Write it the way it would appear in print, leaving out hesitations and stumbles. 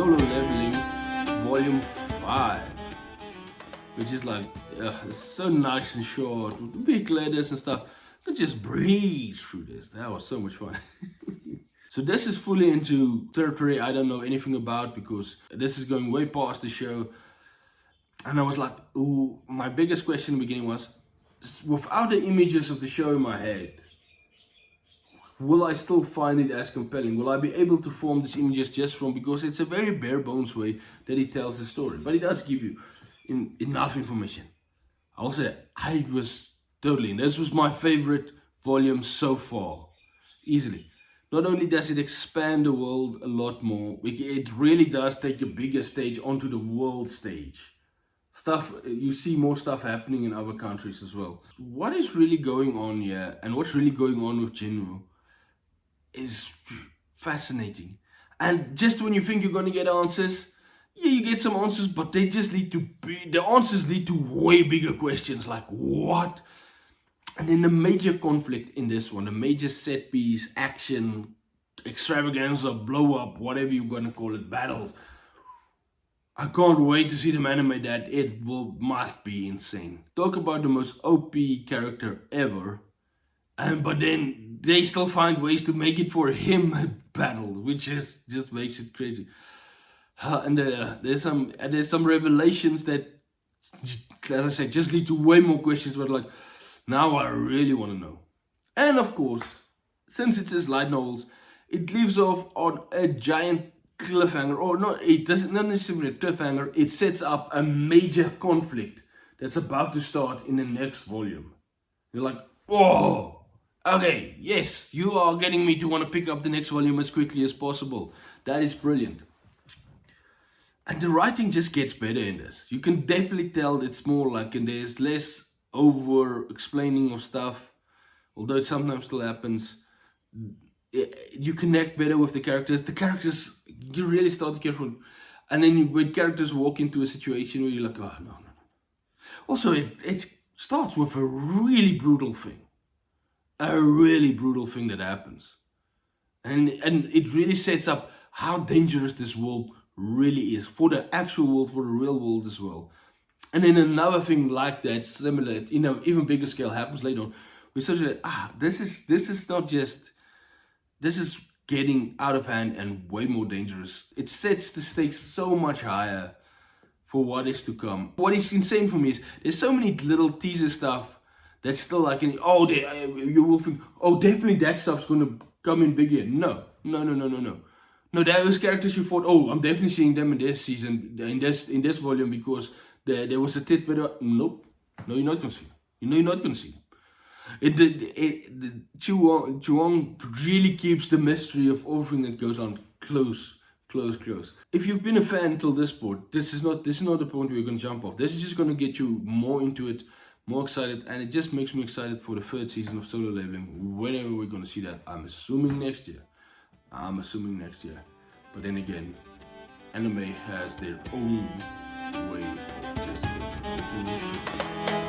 Solo Leveling Volume 5, which is like, it's so nice and short, with big letters and stuff. I could just breeze through this. That was so much fun. So this is fully into territory I don't know anything about, because this is going way past the show. And I was like, ooh, my biggest question in the beginning was, without the images of the show in my head, will I still find it as compelling? Will I be able to form these images just from, because it's a very bare bones way that he tells the story, but he does give you enough information. I will say I was totally, and this was my favorite volume so far, easily. Not only does it expand the world a lot more, it really does take a bigger stage onto the world stage. Stuff, you see more stuff happening in other countries as well. What is really going on here, and what's really going on with Jinwoo, is fascinating. And just when you think you're gonna get answers, yeah, you get some answers, but they just lead to the answers lead to way bigger questions, like what? And then the major conflict in this one, the major set piece, action, extravaganza, blow up, whatever you're gonna call it, battles. I can't wait to see them animate that. It must be insane. Talk about the most OP character ever. But then they still find ways to make it for him a battle, which is just makes it crazy. And there's some revelations that, as I said, just lead to way more questions. But like, now I really want to know. And of course, since it says light novels, it leaves off on a giant cliffhanger, or no, it doesn't, not necessarily a cliffhanger. It sets up a major conflict that's about to start in the next volume. You're like, whoa, okay, yes, you are getting me to want to pick up the next volume as quickly as possible. That is brilliant. And the writing just gets better in this. You can definitely tell it's more like, and there's less over explaining of stuff, although it sometimes still happens. You connect better with the characters. The characters, you really start to care for. And then when characters walk into a situation where you're like, oh, no. Also, it starts with a really brutal thing. A really brutal thing that happens. And it really sets up how dangerous this world really is. For the actual world, for the real world as well. And then another thing like that, similar, even bigger scale, happens later on. We start to this is not just, this is getting out of hand and way more dangerous. It sets the stakes so much higher for what is to come. What is insane for me is there's so many little teaser stuff that's still like, you will think, oh, definitely that stuff's gonna come in big here. No. No, those characters you thought, oh, I'm definitely seeing them in this season, in this volume, because there was a tidbit of, nope. No, you're not gonna see them. You're not gonna see them. Chuang really keeps the mystery of everything that goes on close. If you've been a fan until this point, this is not the point where you're gonna jump off. This is just gonna get you more into it, more excited, and it just makes me excited for the third season of Solo Leveling. Whenever we're gonna see that, I'm assuming next year. But then again, anime has their own way of just making